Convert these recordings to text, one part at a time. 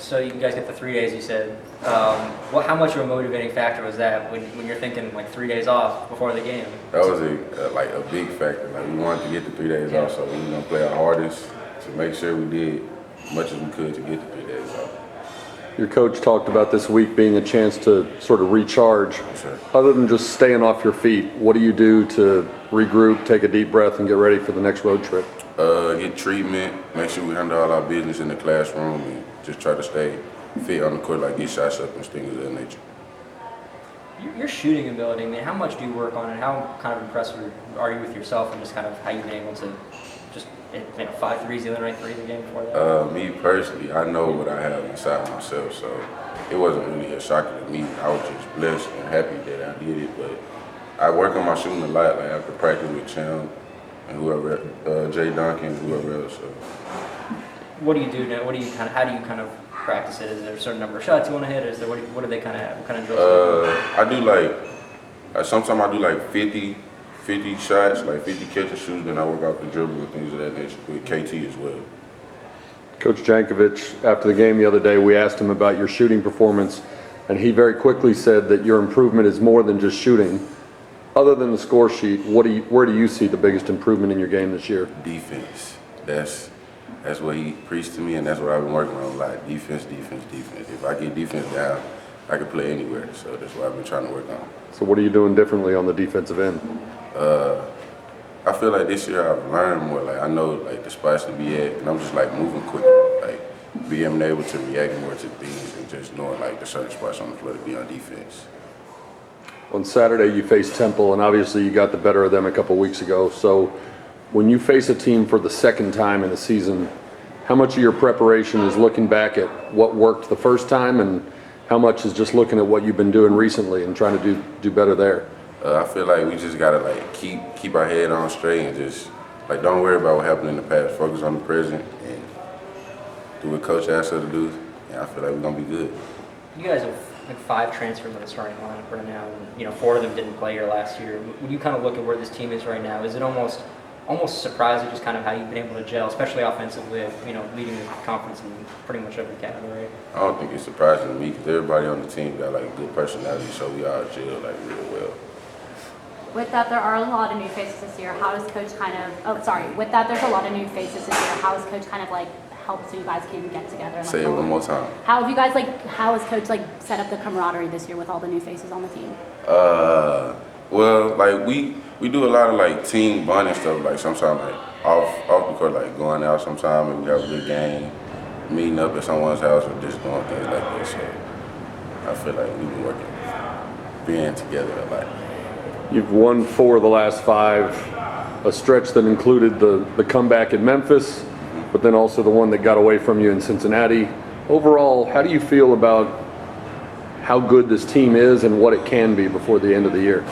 So you guys get the 3 days, you said. How much of a motivating factor was that when you're thinking like 3 days off before the game? That was a big factor. Like we wanted to get the 3 days off, so we were gonna play our hardest to make sure we did as much as we could to get the 3 days off. Your coach talked about this week being a chance to sort of recharge. Sure. Other than just staying off your feet, what do you do to regroup, take a deep breath, and get ready for the next road trip? Get treatment, make sure we handle all our business in the classroom, and just try to stay fit on the court, like get shots up and things of that nature. Your shooting ability, I mean, how much do you work on it? How kind of impressed are you with yourself and just kind of how you've been able to just 5 threes the other night, 3 in the game before that? Me personally, I know what I have inside myself, so it wasn't really a shocker to me. I was just blessed and happy that I did it, but I work on my shooting a lot, like after practice with Cham and whoever, Jay Duncan, whoever else. So. What do you do now? How do you kind of practice it? Is there a certain number of shots you want to hit? Is there what do they kind of have? What kind of drills? I do sometimes I do like 50 shots, like 50 catch and shoots, then I work out the dribble and things of that nature with KT as well. Coach Jankovic, after the game the other day, we asked him about your shooting performance, and he very quickly said that your improvement is more than just shooting. Other than the score sheet, where do you see the biggest improvement in your game this year? Defense. That's what he preached to me, and that's what I've been working on a lot. Defense. If I get defense down, I can play anywhere. So that's what I've been trying to work on. So what are you doing differently on the defensive end? I feel like this year I've learned more. Like I know like the spots to be at, and I'm just like moving quicker. Like being able to react more to things and just knowing like the certain spots on the floor to be on defense. On Saturday you faced Temple, and obviously you got the better of them a couple weeks ago. So when you face a team for the second time in a season, how much of your preparation is looking back at what worked the first time, and how much is just looking at what you've been doing recently and trying to do better there? I feel like we just gotta like keep our head on straight and just like don't worry about what happened in the past. Focus on the present and do what Coach asked us to do. And I feel like we're gonna be good. You guys have like 5 transfers in the starting lineup right now, and 4 of them didn't play here last year. When you kind of look at where this team is right now, is it almost surprising just kind of how you've been able to gel, especially offensively, leading the conference in pretty much every category? I don't think it's surprising to me because everybody on the team got like good personality, so we all gel like real well. With that, there are a lot of new faces this year. How does Coach with that, there's a lot of new faces this year. How has Coach kind of like helped so you guys can get together? And, Say it one more time. How have you guys how has Coach set up the camaraderie this year with all the new faces on the team? Well, like we do a lot of like team bonding stuff. Like sometimes like off the court, like going out sometime and we have a good game, meeting up at someone's house or just doing things like that. So I feel like we've been working, being together a lot. You've won 4 of the last 5, a stretch that included the comeback in Memphis, but then also the one that got away from you in Cincinnati. Overall, how do you feel about how good this team is and what it can be before the end of the year?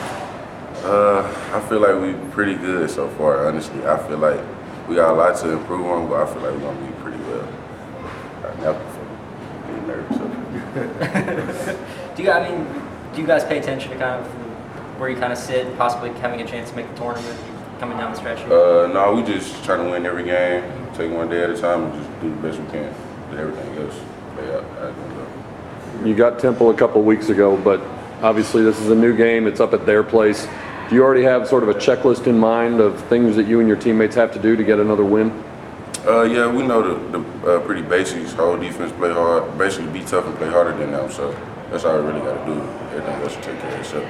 I feel like we're pretty good so far, honestly. I feel like we got a lot to improve on, but I feel like we're going to be pretty well. I'm never getting nervous. Do you guys pay attention to kind of where you kind of sit and possibly having a chance to make the tournament coming down the stretch here? No, we just trying to win every game, take one day at a time, and just do the best we can. Let everything else play out as it goes. You got Temple a couple weeks ago, but obviously this is a new game. It's up at their place. Do you already have sort of a checklist in mind of things that you and your teammates have to do to get another win? Yeah, we know the pretty basics. Hold defense, play hard, basically be tough and play harder than them. So that's all we really got to do. Everything else will take care of itself.